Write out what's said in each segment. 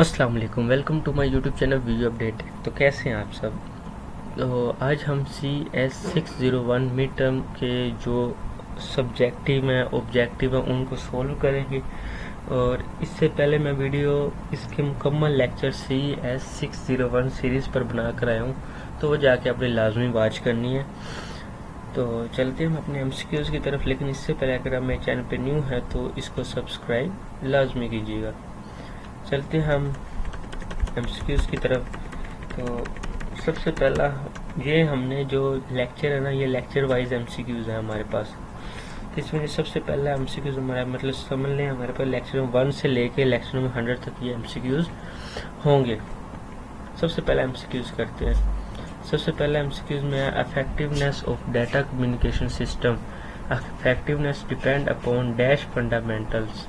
अस्सलाम वालेकुम, welcome to my YouTube channel video update. तो कैसे हैं आप सब। तो आज हम CS601 मिड टर्म के जो सब्जेक्टिव हैं ऑब्जेक्टिव हैं उनको सॉल्व करेंगे। और इससे पहले मैं वीडियो इसके मुकम्मल लेक्चर CS601 सीरीज़ पर बना कर आया हूँ, तो वो जाके आपने लाजमी वॉच करनी है। तो चलते हैं हम अपने MCQs की तरफ, लेकिन इससे पहले अगर आप मेरे चैनल पर न्यू है तो इसको सब्सक्राइब लाजमी कीजिएगा। चलते हैं हम MCQs की तरफ। तो सबसे पहला ये हमने जो लेक्चर है ना, ये लेक्चर वाइज MCQs है हमारे पास। तो इसमें सबसे पहला MCQs हमारा मतलब समझ लें, हमारे पास लेक्चर 1 से लेके लेक्चर 100 तक ये MCQs होंगे। सबसे पहला MCQs करते हैं। सबसे पहला MCQs में है effectiveness of data communication system. Effectiveness depend upon dash fundamentals.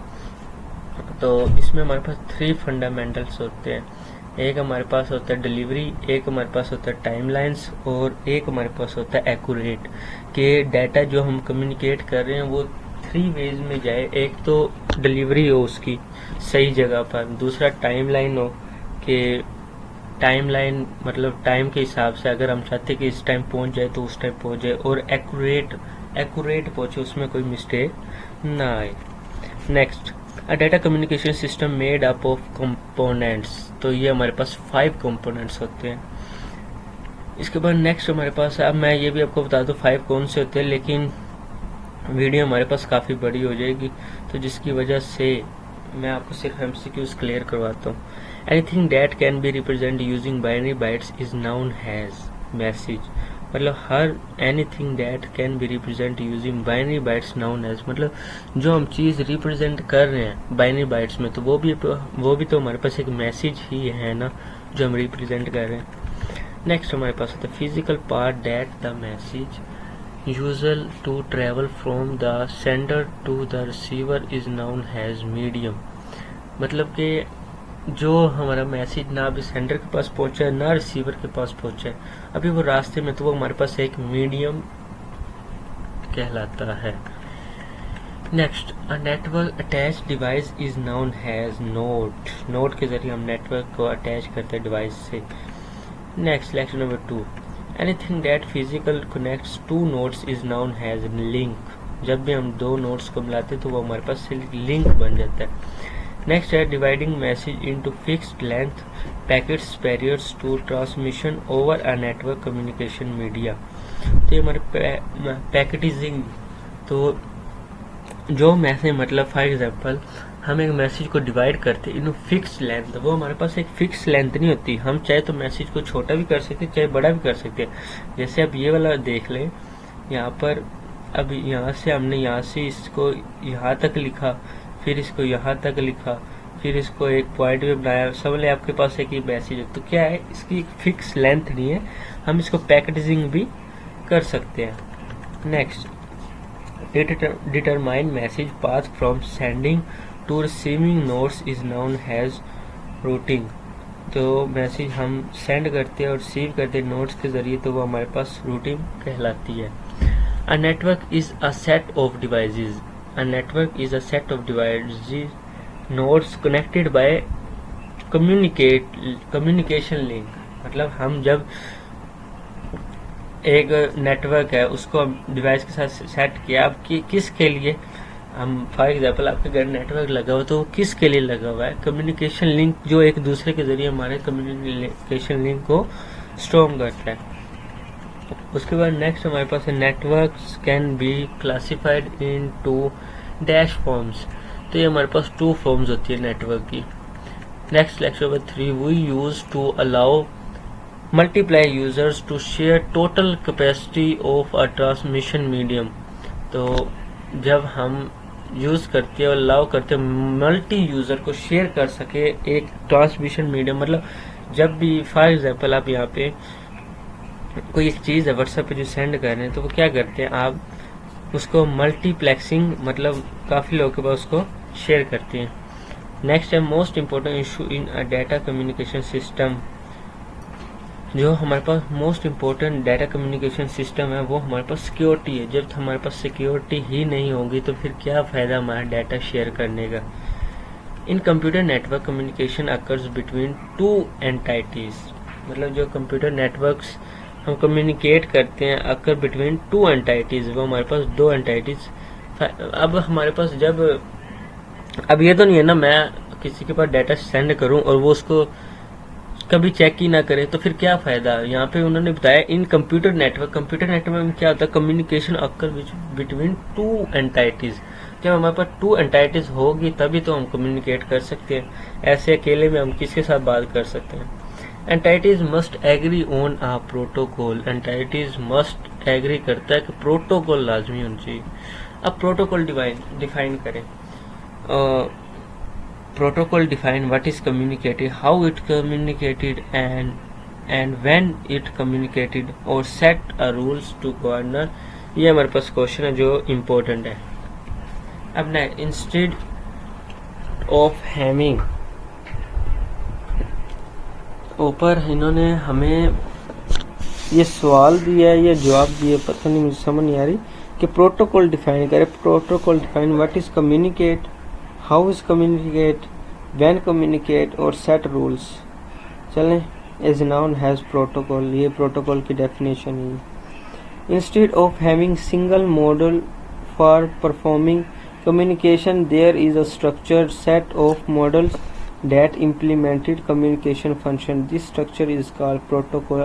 तो इसमें हमारे पास 3 फंडामेंटल्स होते हैं। एक हमारे पास होता है डिलीवरी, एक हमारे पास होता है टाइमलाइंस, और एक हमारे पास होता है एक्यूरेट। कि डाटा जो हम कम्युनिकेट कर रहे हैं वो 3 वेज में जाए। एक तो डिलीवरी हो उसकी सही जगह पर, दूसरा टाइमलाइन हो कि टाइमलाइन मतलब टाइम के हिसाब से अगर हम चाहते कि इस टाइम पहुंच जाए तो उस टाइम पहुंच जाए, और एक्यूरेट पहुंचे, उसमें कोई मिस्टेक ना आए। Next, a data communication system made up of components. तो ये हमारे पास 5 कंपोनेंट्स होते हैं। इसके बाद नेक्स्ट हमारे पास, अब मैं ये भी आपको बता दूं 5 कौन से होते हैं, लेकिन वीडियो हमारे पास काफ़ी बड़ी हो जाएगी, तो जिसकी वजह से मैं आपको सिर्फ MCQs क्लियर करवाता हूँ। Anything that can be represent using binary bytes is known as message. मतलब हर anything that can be represent using binary bytes known as, मतलब जो हम चीज़ रिप्रेजेंट कर रहे हैं बाइनरी बाइट्स में, तो वो भी तो हमारे पास एक मैसेज ही है ना, जो हम रिप्रेजेंट कर रहे हैं। नेक्स्ट हमारे पास होता है physical part that the message usual to travel from the sender to the receiver is known as medium. मतलब कि जो हमारा मैसेज ना अभी सेंडर के पास पहुंचा है ना रिसीवर के पास पहुंचा है, अभी वो रास्ते में, तो वो हमारे पास एक मीडियम कहलाता है। Next, a network attach device is known has node. Node के जरिए हम नेटवर्क को अटैच करते हैं डिवाइस से। Next, lecture number 2, anything that physical connects 2 nodes is known has link. जब भी हम 2 नोड्स को मिलाते हैं तो वो हमारे पास लिंक बन जाता है। नेक्स्ट है dividing message into fixed length packets barriers to transmission over a network communication media. तो ये हमारे पैकेटिजिंग, तो जो मैसेज मतलब फॉर एग्जांपल हम एक मैसेज को डिवाइड करते इन फिक्स्ड लेंथ, वो हमारे पास एक फिक्स लेंथ नहीं होती। हम चाहे तो मैसेज को छोटा भी कर सकते चाहे बड़ा भी कर सकते हैं। जैसे अब ये वाला देख लें, यहाँ पर अब यहाँ से हमने यहाँ से इसको यहाँ तक लिखा, फिर इसको यहाँ तक लिखा, फिर इसको एक पॉइंट में बनाया, समझ लें आपके पास एक मैसेज है। तो क्या है, इसकी एक फिक्स लेंथ नहीं है, हम इसको पैकेजिंग भी कर सकते हैं। Next, determine message path from sending to receiving nodes is known as routing. तो मैसेज हम सेंड करते हैं और रिसीव करते हैं नोट्स के जरिए, तो वो हमारे पास रूटिंग कहलाती है। A network is a set of devices. A network is a set of devices, nodes connected by communication link। मतलब हम जब एक नेटवर्क है उसको डिवाइस के साथ सेट किया, अब किसके लिए, हम फॉर एग्जांपल आपके घर नेटवर्क लगा हुआ, तो वो किसके लिए लगा हुआ है, कम्युनिकेशन लिंक, जो एक दूसरे के जरिए हमारे कम्युनिकेशन लिंक को स्ट्रॉन्ग करता है। उसके बाद नेक्स्ट हमारे पास है networks can be classified in 2 dash forms. तो ये हमारे पास 2 फॉर्म्स होती है नेटवर्क की। Next, lecture number 3, we use to allow multiple users to share total capacity of a transmission medium. तो जब हम यूज करते हैं और अलाउ करते हैं मल्टी यूजर को शेयर कर सके एक ट्रांसमिशन मीडियम, मतलब जब भी फॉर एग्जांपल आप यहाँ पे कोई एक चीज़ है व्हाट्सएप पे जो सेंड कर रहे हैं, तो वो क्या करते हैं, आप उसको मल्टीप्लेक्सिंग मतलब काफ़ी लोगों के पास उसको शेयर करते हैं। नेक्स्ट है most important issue in a data communication system. जो हमारे पास most important data communication system है वो हमारे पास सिक्योरिटी है। जब हमारे पास सिक्योरिटी ही नहीं होगी तो फिर क्या फ़ायदा हमारा डाटा शेयर करने का। इन computer network communication occurs between two entities, मतलब जो कंप्यूटर नेटवर्क्स हम कम्युनिकेट करते हैं अकर बिटवीन टू एंटाइटीज, वो हमारे पास दो एंटाइटीज। अब हमारे पास जब, अब ये तो नहीं है ना मैं किसी के पास डाटा सेंड करूं और वो उसको कभी चेक ही ना करे, तो फिर क्या फायदा। यहाँ पे उन्होंने बताया इन कंप्यूटर नेटवर्क में क्या होता है, communication occur between two entities. जब हमारे पास टू एंटाइटीज होगी तभी तो हम कम्युनिकेट कर सकते हैं, ऐसे अकेले में हम किसके साथ बात कर सकते हैं। Entities must agree on a protocol, entities must agree करता है कि प्रोटोकॉल लाजमी होना चाहिए। अब प्रोटोकॉल डिफाइन करें। Protocol define what is communicated, how it communicated, and when it communicated, or set a rules to govern। ये हमारे पास क्वेश्चन है जो इम्पोर्टेंट है। अब ना इंस्टेड ऑफ हैविंग, ऊपर इन्होंने हमें ये सवाल दिया है या जवाब दिया, पता नहीं, मुझे समझ नहीं आ रही कि प्रोटोकॉल डिफाइन करे। Protocol define what is communicate, how is communicate, when communicate, और सेट रूल्स। चलें, इज नाउन हैज प्रोटोकॉल, ये प्रोटोकॉल की डेफिनेशन है। Instead of having single model for performing communication, there is a structured set of models that implemented communication function. This structure is called protocol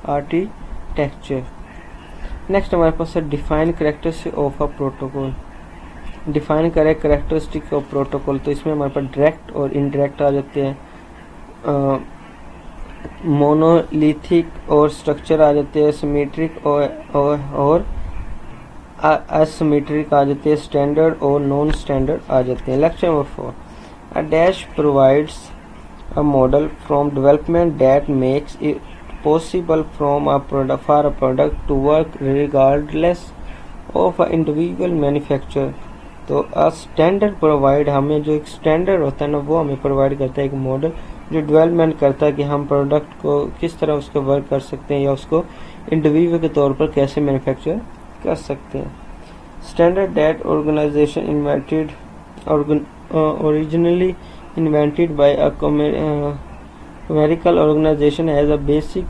architecture. Next हमारे पास है define characteristic of a protocol. Define करे characteristic of protocol, तो इसमें हमारे पास direct और indirect आ जाते हैं, monolithic और structure आ जाते हैं, symmetric और asymmetric आ जाते हैं, standard और non standard आ जाते हैं। Lecture number 4. A dash provides a model from development that makes it possible for a product to work regardless of an individual manufacturer. तो a standard provide, हमें जो एक स्टैंडर्ड होता है ना वो हमें प्रोवाइड करता है एक मॉडल जो डेवलपमेंट करता है कि हम प्रोडक्ट को किस तरह उसको वर्क कर सकते हैं या उसको इंडिविजुअल के तौर पर कैसे मैन्युफैक्चर कर सकते हैं। Standard that organization invented originally invented by a commercial organization as a basic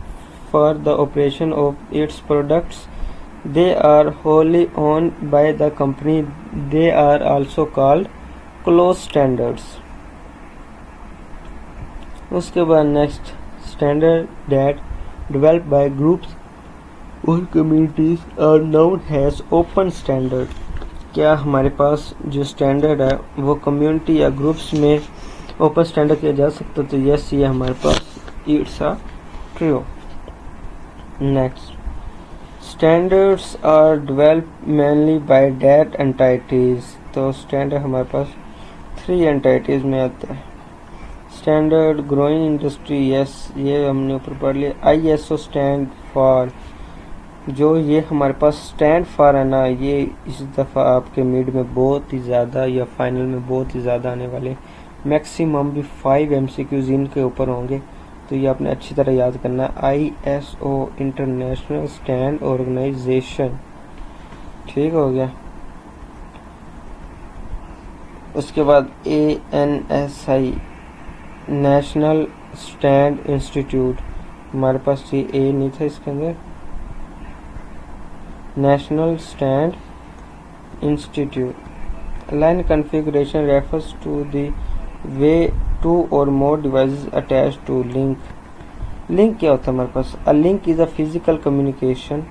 for the operation of its products. They are wholly owned by the company. They are also called closed standards. उसके बाद next, standard that developed by groups or communities are known as open standard. क्या हमारे पास जो standard है वो community या groups में open standard किया जा सकता है, तो यस ये हमारे पास it's a true. Next, standards are developed mainly by that entities, तो स्टैंडर्ड हमारे पास 3 एंटाइटीज में आता है। स्टैंडर्ड ग्रोइंग इंडस्ट्री, यस ये हमने ऊपर पढ़ लिया। ISO स्टैंड फॉर, जो ये हमारे पास स्टैंड फॉर है ना, ये इस दफ़ा आपके मिड में बहुत ही ज़्यादा या फाइनल में बहुत ही ज़्यादा आने वाले, मैक्सिमम भी 5 MCQs इनके ऊपर होंगे, तो ये आपने अच्छी तरह याद करना है। ISO इंटरनेशनल स्टैंड ऑर्गेनाइजेशन, ठीक हो गया। उसके बाद ANSI नेशनल स्टैंड इंस्टीट्यूट, हमारे पास ये ए नहीं था इसके अंदर, national stand institute. Line configuration refers to the way 2 or more devices attached to link. Link क्या होता है हमारे पास? A link is a physical communication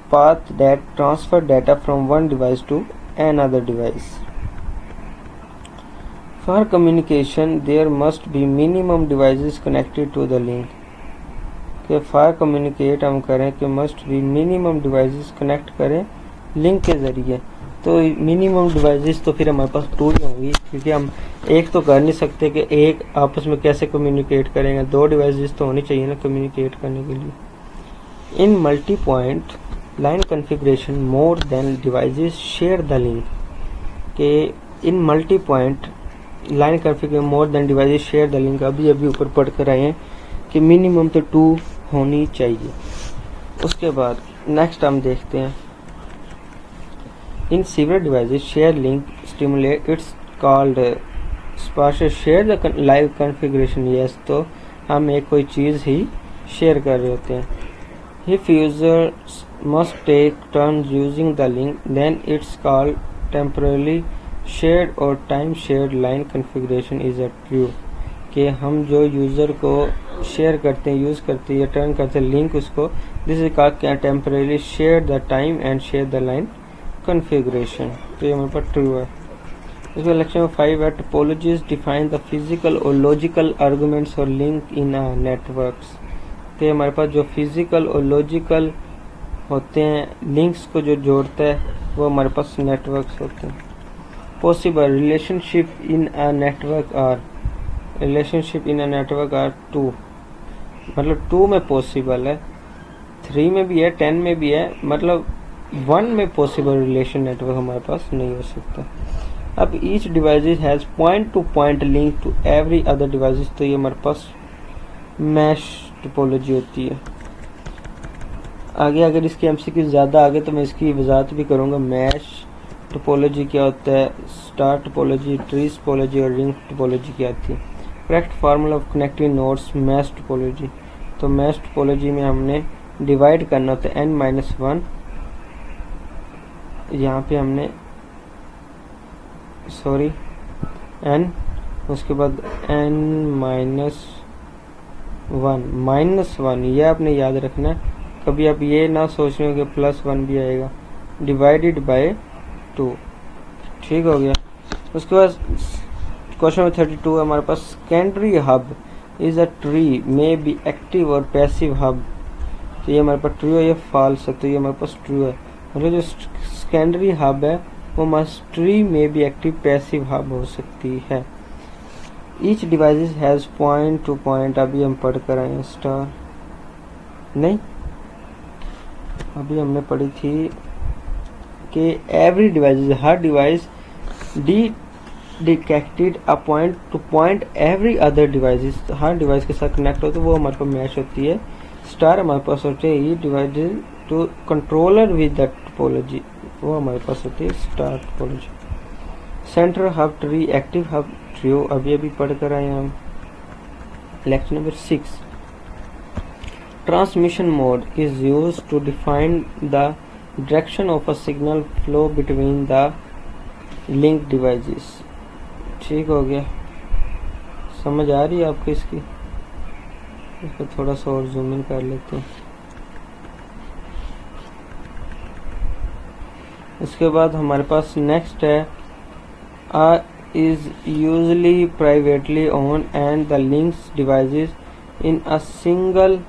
path that transfer data from one device to another device. For communication, there must be minimum devices connected to the link. कि fire communicate हम करें कि must भी मिनिमम डिवाइसेस कनेक्ट करें link के ज़रिए, तो minimum devices तो फिर हमारे पास 2 ही होंगी, क्योंकि हम एक तो कर नहीं सकते कि एक आपस में कैसे कम्युनिकेट करेंगे, 2 डिवाइसेस तो होनी चाहिए ना कम्युनिकेट करने के लिए। In multi point line configuration more than devices share the link, कि in multi point line configuration more than devices share the link, अभी ऊपर पढ़ कर आए हैं कि मिनिमम तो 2 होनी चाहिए। उसके बाद नेक्स्ट हम देखते हैं, in several devices share link stimulate, it's called spatial share the live configuration, yes, तो हम एक कोई चीज़ ही शेयर कर रहे होते हैं। If users must take turns using the link, then it's called temporarily shared or time shared line configuration is a true, कि हम जो यूज़र को शेयर करते हैं, यूज़ करते हैं या टर्न करते हैं लिंक उसको, this is called temporarily share the time and share the line configuration, तो ये हमारे पास ट्रू है। इसमें लेक्चर में 5 है टोपोलॉजीज डिफाइन द फिजिकल और लॉजिकल आर्गुमेंट्स और लिंक इन अ नेटवर्क्स, तो हमारे पास जो फिजिकल और लॉजिकल होते हैं लिंक्स को जो जोड़ता है वो हमारे पास नेटवर्क्स होते हैं। Possible relationship in a network are, relationship in a network are 2, मतलब 2 में पॉसिबल है, 3 में भी है, 10 में भी है, मतलब 1 में पॉसिबल रिलेशन नेटवर्क हमारे पास नहीं हो सकता। अब each device has point to point link to every other device, तो ये हमारे पास मैश टोपोलॉजी होती है। आगे अगर इसकी एमसीक्यू ज़्यादा आगे तो मैं इसकी वजाहत भी करूँगा। मैश टोपोलॉजी क्या होता है, स्टार टोपोलॉजी, ट्री टोपोलॉजी और रिंग टोपोलॉजी क्या होती है। Correct formula of connecting nodes mesh topology, तो मैश टोपोलॉजी में हमने डिवाइड करना होता है n-1, यहाँ पे हमने n, उसके बाद n-1 ये आपने याद रखना है, कभी आप ये ना सोच रहे हो कि +1 भी आएगा, डिवाइडेड बाय 2, ठीक हो गया। उसके बाद क्वेश्चन नंबर 32 है हमारे पास, secondary hub is a tree may be active और पैसिव हब, तो ये हमारे पास ट्रू है, ये फॉल्स है, तो ये हमारे पास ट्रू है, मतलब जो सेकेंडरी हब है वो मस्ट ट्री में भी एक्टिव पैसिव हब हो सकती है। Each device has point to point, अभी हम पढ़ कर आए स्टार नहीं, अभी हमने पढ़ी थी कि every device, her device detected a point to point every other device, her device के साथ कनेक्ट होते वो हमारे पास मैच होती है। स्टार हमारे पास होते हैं ई divided to controller with the topology, वो हमारे पास होती है star topology. Central hub tree, active hub trio, अभी पढ़ कर आए हम। Lecture number 6, transmission mode is used to define the direction of a signal flow between the link devices, ठीक हो गया, समझ आ रही है आपको इसकी, इसको थोड़ा सा और जूम इन कर लेते हैं। इसके बाद हमारे पास नेक्स्ट है is usually privately owned and the links devices in a single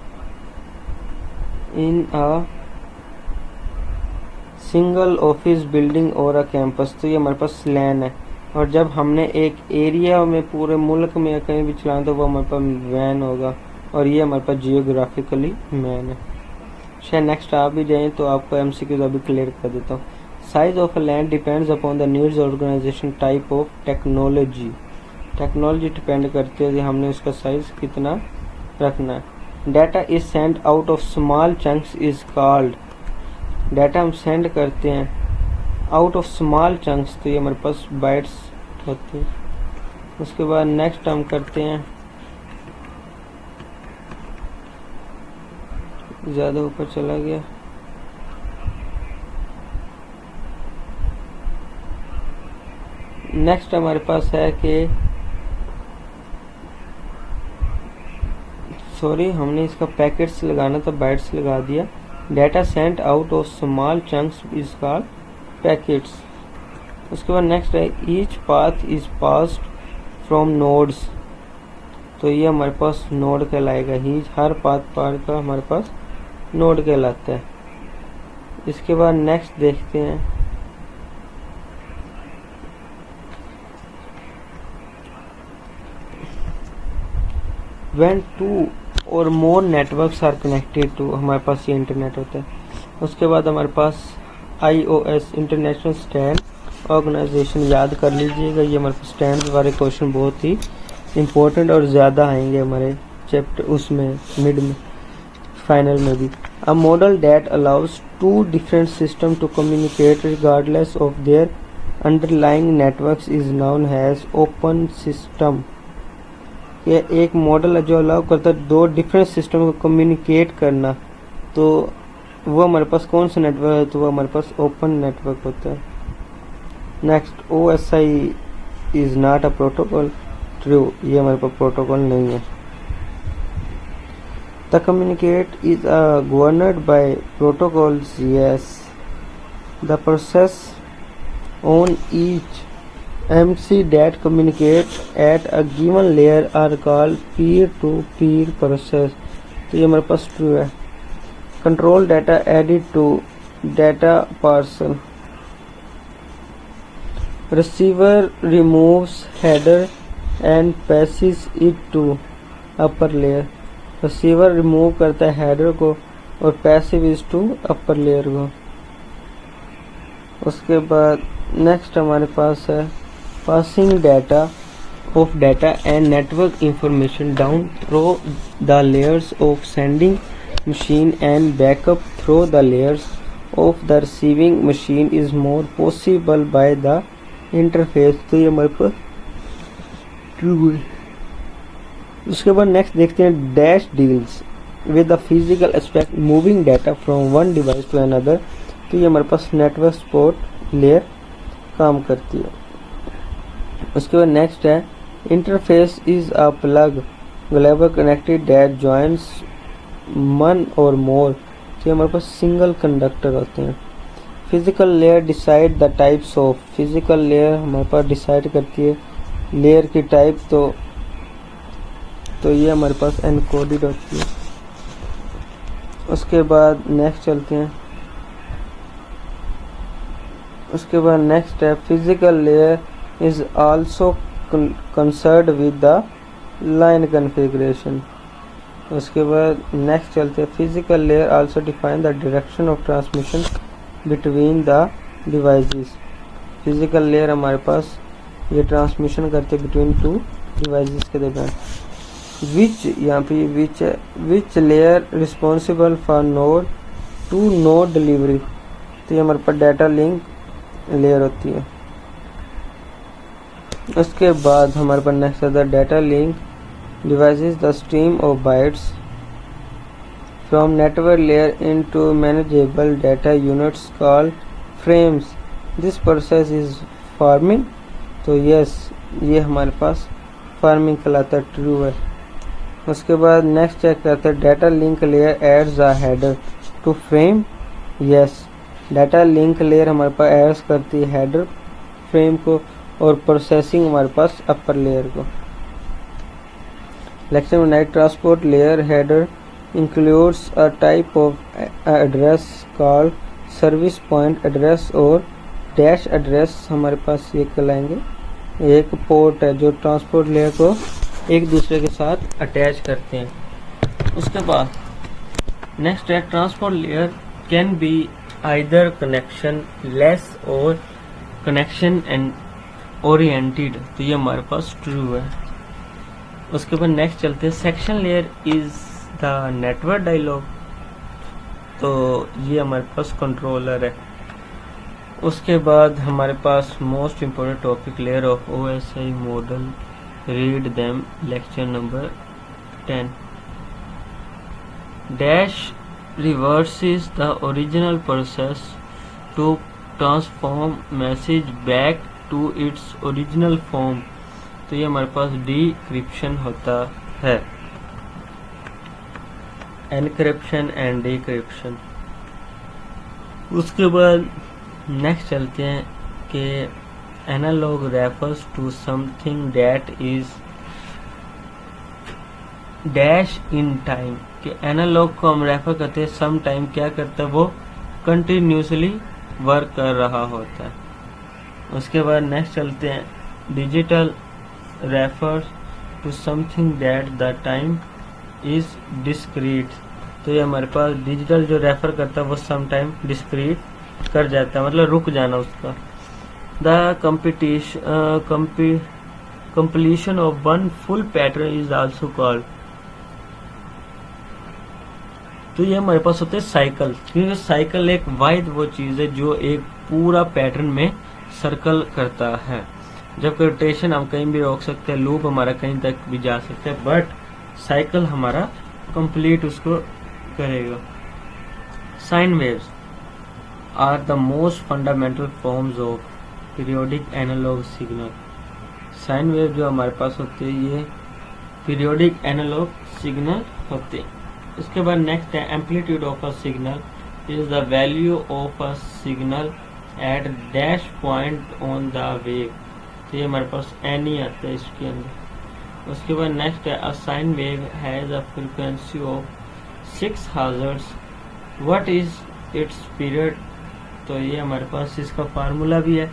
office building or a campus, तो ये हमारे पास लैन है, और जब हमने एक एरिया में पूरे मुल्क में कहीं भी चलाना तो वो हमारे पास वैन होगा, और ये हमारे पास जियोग्राफिकली मैन है। शायद नेक्स्ट आप भी जाएं तो आपको एमसीक्यूज अभी क्लियर कर देता हूँ। Size of a LAN depends upon the needs organization type of technology, technology depend करती है कि हमने उसका साइज कितना रखना है। Data is send out of small chunks is called, data हम सेंड करते हैं आउट ऑफ स्मॉल चंक्स, तो ये हमारे पास बाइट्स होती है। उसके बाद नेक्स्ट हम करते हैं, ज़्यादा ऊपर चला गया, नेक्स्ट हमारे पास है कि हमने इसका पैकेट्स लगाना था, बाइट्स लगा दिया। Data sent out of small chunks is called packets. उसके बाद नेक्स्ट है each path is passed from nodes, तो ये हमारे पास नोड कहलाएगा, ही हर पाथ पार का हमारे पास नोड कहलाता है। इसके बाद नेक्स्ट देखते हैं, when two or more networks are connected to, हमारे पास ये इंटरनेट होता है। उसके बाद हमारे पास IOS इंटरनेशनल स्टैंड ऑर्गेनाइजेशन, याद कर लीजिएगा, ये हमारे पास स्टैंड वाले क्वेश्चन बहुत ही इम्पोर्टेंट और ज़्यादा आएंगे हमारे चैप्टर उसमें मिड में, फाइनल में भी। A model that allows to different system to communicate regardless of their underlying networks is known as open system. ये एक मॉडल है जो अलाउ करता है दो डिफरेंट सिस्टम को कम्युनिकेट करना। तो वो हमारे पास कौन सा नेटवर्क है, तो वो हमारे पास ओपन नेटवर्क होता है। Next, OSI is not a protocol. True, ये हमारे पास प्रोटोकॉल नहीं है। The communicate is governed by protocols. Yes, the process on each MC that communicate at a given layer are called peer-to-peer process। तो ये हमारे पास ट्रू है। Control data added to data parcel. Receiver removes header and passes it to upper layer. Receiver remove करता है header को और passive is to upper layer को। उसके बाद नेक्स्ट हमारे पास है passing data of data and network information down through the layers of sending machine and backup through the layers of the receiving machine is more possible by the interface। तो ये हमारे पास ट्रू है। उसके बाद नेक्स्ट देखते हैं dash deals with the physical aspect moving data from one device to another. तो ये हमारे पास नेटवर्क सपोर्ट लेयर काम करती है। उसके बाद नेक्स्ट है interface is a plug global connected that joins one और मोर। तो हमारे पास सिंगल कंडक्टर होते हैं। Physical layer decide the types of. Physical layer हमारे पास डिसाइड करती है लेयर की टाइप। तो ये हमारे पास एनकोडेड होती है। उसके बाद नेक्स्ट चलते हैं। उसके बाद नेक्स्ट है physical layer is also concerned with the line configuration। उसके बाद नेक्स्ट चलते हैं physical layer also define the direction of transmission between the devices। Physical layer हमारे पास ये ट्रांसमिशन करते बिटवीन टू डिवाइसेस के दरमियान। विच यहाँ पे which layer responsible for node to node delivery. तो ये हमारे पास डाटा लिंक लेयर होती है। उसके बाद हमारे पास नेक्स्ट आता है data link devices the stream of bytes from network layer into manageable data units called frames. This process is farming. तो यस, ये हमारे पास फार्मिंग कहलाता है। ट्रू है। उसके बाद नेक्स्ट चेक करते हैं data link layer adds a header to frame. Yes, data link layer हमारे पास एड्स करती है हेडर फ्रेम को और प्रोसेसिंग हमारे पास अपर लेयर को। लेक्चर में night transport layer header includes a type of address called service point address और डैश एड्रेस हमारे पास ये कहलाएंगे। एक पोर्ट है जो ट्रांसपोर्ट लेयर को एक दूसरे के साथ अटैच करते हैं। उसके बाद नेक्स्ट है transport layer can be either connection less और कनेक्शन एंड ओरिएंटेड। तो ये हमारे पास ट्रू है। उसके बाद नेक्स्ट चलते हैं section layer is the network dialog. तो ये हमारे पास कंट्रोलर है। उसके बाद हमारे पास most important topic layer of OSI model read them lecture number 10। Dash reverses the original process to transform message back to its original form। तो ये हमारे पास डिक्रिप्शन होता है। Encryption and decryption. उसके बाद नेक्स्ट चलते हैं कि analog refers to something that is dash in time. कि एनालॉग को हम रेफर करते हैं सम टाइम क्या करता है, वो कंटिन्यूसली वर्क कर रहा होता है। उसके बाद नेक्स्ट चलते हैं digital refers to something that the time is discrete. तो ये हमारे पास डिजिटल जो रेफर करता है वो सम टाइम डिस्क्रीट कर जाता है, मतलब रुक जाना उसका। The completion of one full pattern is also called. तो ये हमारे पास होते हैं साइकिल, क्योंकि साइकिल एक वाहिद वो चीज़ है जो एक पूरा पैटर्न में सर्कल करता है। जबकि रोटेशन हम कहीं भी रोक सकते हैं, लूप हमारा कहीं तक भी जा सकता है, बट साइकिल हमारा कंप्लीट उसको करेगा। Sine waves are the most fundamental forms of periodic analog signal. Sine wave जो हमारे पास होते हैं ये पीरियोडिक एनालॉग सिग्नल होते हैं। उसके बाद नेक्स्ट है amplitude of a signal is the value of a signal eight dash point on the wave. तो ये हमारे पास एन ही आता है इसके अंदर। उसके बाद नेक्स्ट है a sine wave has a frequency of 6 hertz, what is it's period. तो ये हमारे पास इसका फार्मूला भी है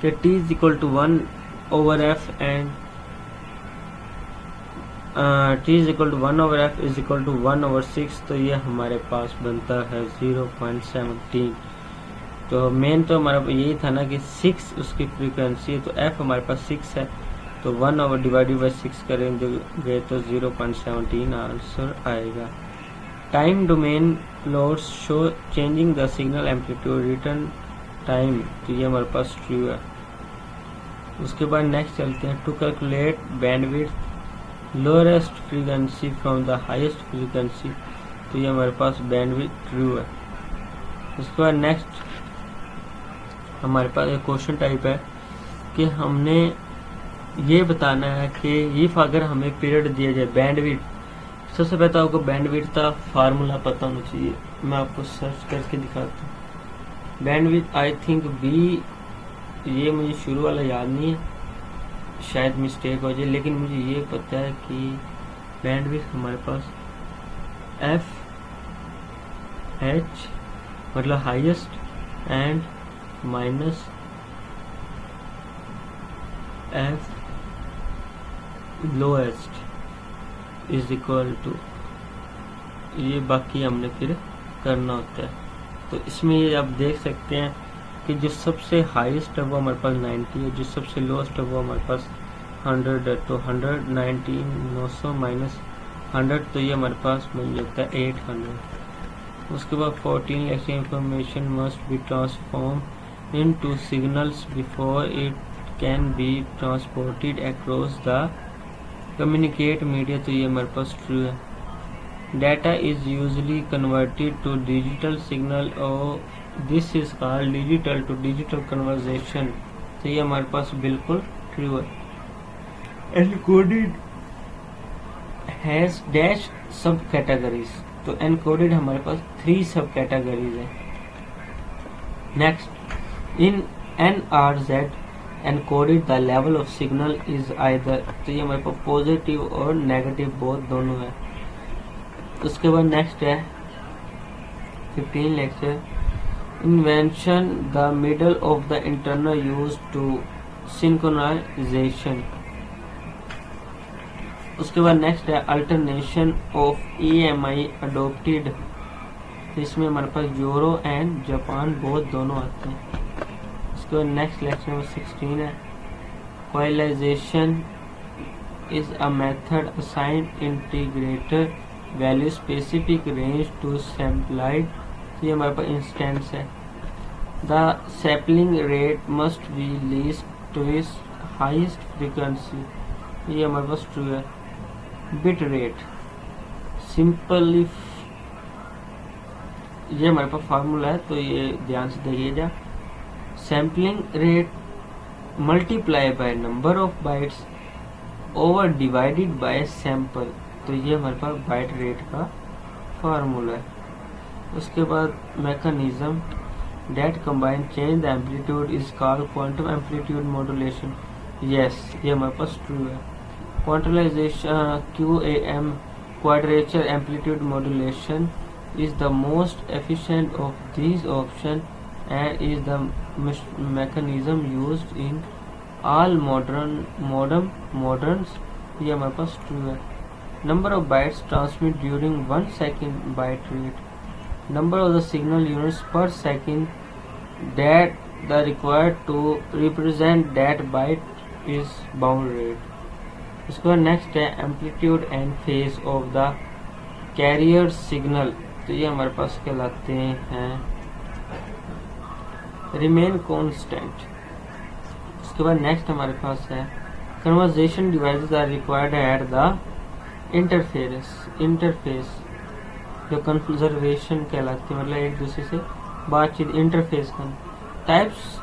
कि t is equal to 1/f and t is equal to 1/f is equal to 1/6। तो ये हमारे पास बनता है 0.17। तो मेन तो हमारा यही था ना कि 6 उसकी फ्रीक्वेंसी है, तो f हमारे पास 6 है, तो 1/6 करेंगे तो 0.17 आंसर आएगा। Time domain loads show changing the signal amplitude return time. तो ये हमारे पास ट्रू है। उसके बाद नेक्स्ट चलते हैं to calculate bandwidth lowest frequency from the highest frequency. तो ये हमारे पास बैंडविड्थ ट्रू है। उसके बाद नेक्स्ट हमारे पास एक क्वेश्चन टाइप है कि हमने ये बताना है कि इफ अगर हमें पीरियड दिया जाए बैंडविड्थ, सबसे पहले आपको बैंडविड्थ का फार्मूला पता होना चाहिए। मैं आपको सर्च करके दिखाता हूँ। बैंडविड्थ आई थिंक बी, ये मुझे शुरू वाला याद नहीं है, शायद मिस्टेक हो जाए, लेकिन मुझे ये पता है कि बैंडविड्थ हमारे पास एफ एच मतलब highest and minus F lowest is equal to, ये बाकी हमने फिर करना होता है। तो इसमें ये आप देख सकते हैं कि जो सबसे हाईएस्ट है वो हमारे पास 90 है, जो सबसे लोएस्ट है वो हमारे पास 100 है। तो 119 900 माइनस 100, तो ये हमारे पास मिल जाता है 800। उसके बाद 14 लेक्स information must be transform into signals before it can be transported across the communicate media. तो ये हमारे पास ट्रू है। Data is usually converted to digital signal और this is called digital to digital conversion. तो ये हमारे पास बिल्कुल ट्रू है। Encoded has dash sub categories. तो एनकोडेड हमारे पास 3 सब कैटेगरीज है। Next in NRZ encoded the level of signal is either, तो ये हमारे पास पॉजिटिव और नेगेटिव बोथ दोनों है। उसके बाद नेक्स्ट है 15 lecture invention the middle of the internal use to synchronization. उसके बाद नेक्स्ट है अल्टरनेशन ऑफ EMI अडोप्टेड। इसमें हमारे पास यूरो एंड जापान बोथ दोनों आते हैं। उसके बाद नेक्स्ट लेक्चर नंबर 16 है quantization is a method assign integrator value specific range to sampled. ये हमारे पास इंस्टेंस है। The sampling rate must be least two इस हाईएस्ट फ्रीक्वेंसी। ये हमारे पास ट्रू है। बिट रेट सिंपली, ये हमारे पास फार्मूला है, तो ये ध्यान से देखिएगा। Sampling rate multiply by number of bytes over divided by sample. तो ये हमारे पास बाइट रेट का फार्मूला है। उसके बाद mechanism that combine change the amplitude is called quantum amplitude modulation. Yes, ये हमारे पास ट्रू है। क्वांटलाइजेशन QAM quadrature amplitude modulation is the most efficient of these options and is the mechanism used in all moderns। ये हमारे पास true है। Number of bytes transmit during 1 second byte rate, number of the signal units per second that the required to represent that byte is baud rate. उसके बाद next है amplitude and phase of the carrier signal. तो ये हमारे पास कहलाते हैं remain constant. उसके बाद नेक्स्ट हमारे पास है conversation devices are required at the interface जो कंजर्वेशन कहलाती है, मतलब एक दूसरे से बातचीत इंटरफेस का। Types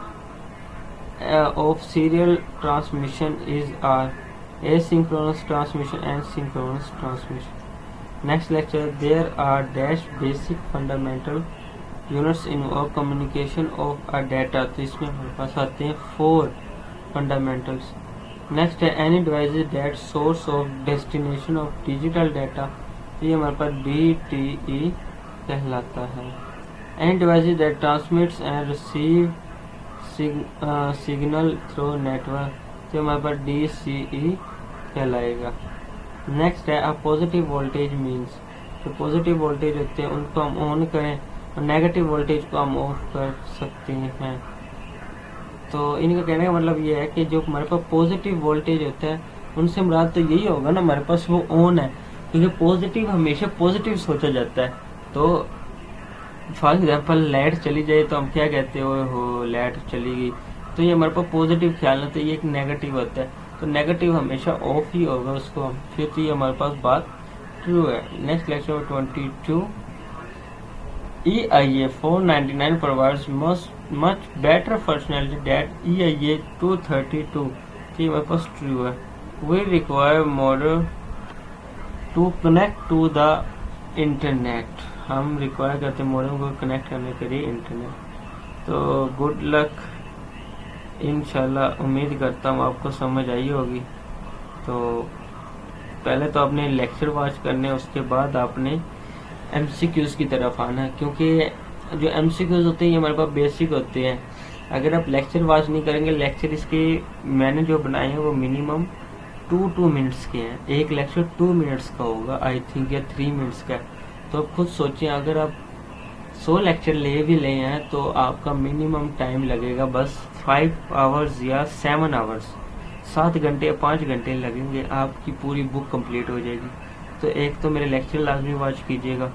of serial transmission is are asynchronous transmission and synchronous transmission. Next lecture, there are dash basic fundamental units involve communication of a data. तो इसमें हमारे पास आते हैं 4 fundamentals. Next है any device that source of destination of digital data. ये हमारे पास DTE कहलाता है. Any device that transmits and receive signal through network, तो हमारे पास DCE कहलाएगा। नेक्स्ट है पॉजिटिव वोल्टेज मीन्स, जो पॉजिटिव वोल्टेज होते हैं उनको हम ऑन करें और नेगेटिव वोल्टेज को हम ऑफ कर सकते हैं। तो इनका कहने का मतलब ये है कि जो हमारे पास पॉजिटिव वोल्टेज होता है उनसे मुराद तो यही होगा ना हमारे पास वो ऑन है, क्योंकि पॉजिटिव हमेशा पॉजिटिव सोचा जाता है। तो फॉर एग्जाम्पल लाइट चली जाए तो हम क्या कहते हो लाइट चली गई, तो ये हमारे पास पॉजिटिव ख्याल है, तो ये एक नेगेटिव होता है, तो नेगेटिव हमेशा ऑफ ही होगा उसको हम, फिर तो ये हमारे पास बात ट्रू है। Next lecture 22 EIA 499 provides much better functionality that EIA 232, तो ये हमारे पास ट्रू है। We require modem to connect to the internet, हम रिक्वायर करते हैं मॉडेम को कनेक्ट करने के लिए इंटरनेट। तो गुड लक, इंशाल्लाह उम्मीद करता हूँ आपको समझ आई होगी। तो पहले तो आपने लेक्चर वॉच करने, उसके बाद आपने MCQs की तरफ आना है, क्योंकि जो MCQs होते हैं ये हमारे पास बेसिक होते हैं। अगर आप लेक्चर वॉच नहीं करेंगे, लेक्चर इसके मैंने जो बनाए हैं वो मिनिमम 2 मिनट्स के हैं, एक लेक्चर 2 मिनट्स का होगा आई थिंक, या 3 मिनट्स का। तो आप खुद सोचिए अगर आप 100 लेक्चर ले भी ले हैं तो आपका मिनिमम टाइम लगेगा बस 5 आवर्स या 7 आवर्स, 7 घंटे या 5 घंटे लगेंगे, आपकी पूरी बुक कंप्लीट हो जाएगी। तो एक तो मेरे लेक्चर लाजमी वॉच कीजिएगा,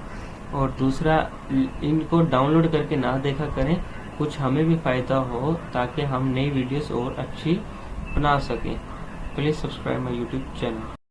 और दूसरा इनको डाउनलोड करके ना देखा करें, कुछ हमें भी फ़ायदा हो ताकि हम नई वीडियोस और अच्छी बना सकें। Please subscribe my YouTube channel.